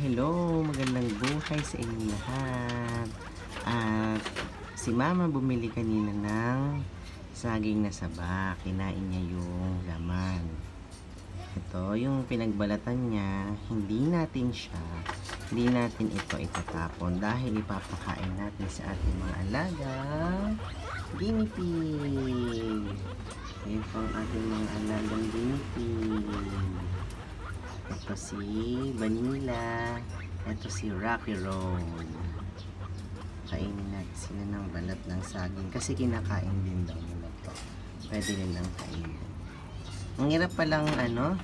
Hello, magandang buhay sa inyo lahat. At si Mama bumili kanina ng saging na saba. Kinain niya yung laman. Ito, yung pinagbalatan niya, hindi natin ito itatapon dahil ipapakain natin sa ating mga alagang guinea pig. Ito ang ating mga alagang guinea pig. Ito si Vanilla. Ito si Rocky Road. Kainin natin sila ng balat ng saging kasi kinakain din daw nila to. Pwede nilang kainin. Ang hirap palang ano.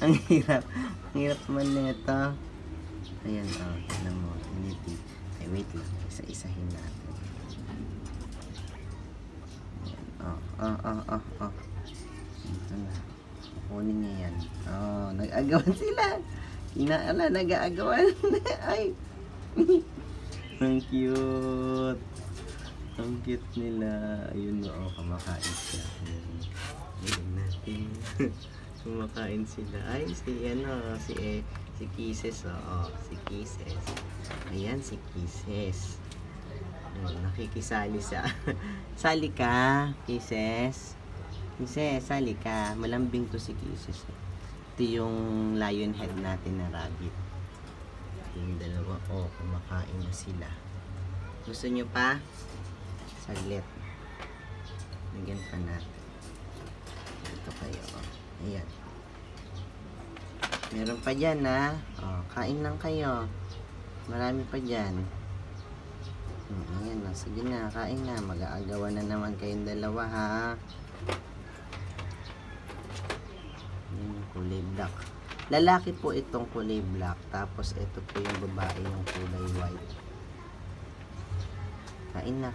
ang hirap man nito. Ayan, oh, tignan mo. Ay, wait lang. Isa-isahin natin. Oh. Ito na. Kunin niya yan. Oh, nag-agawan sila. Inaala, nag-aagawan. Ay. Ang cute. Ang cute nila. Ayun, oh, kumakain sila. Ayun natin. Kumakain sila. Ay, si Kisses, oh. Si Kisses. Ayan, si Kisses. Nakikisali sa sali ka, Kisses. Kisses, sali ka. Malambing to si Kisses. Ito yung lion head natin na rabbit. Yung dalawa, oh, kumakain na sila. Gusto nyo pa? Saglit. Lagyan pa natin. Ito kayo, oh. Ayan. Meron pa dyan, ha? Oh, kain lang kayo. Marami pa dyan. Ayan, sige na, kain na. Mag-aagawan na naman kayong dalawa, ha? Kulay black. Lalaki po itong kulay black. Tapos ito po yung babae yung kulay white. Kain na.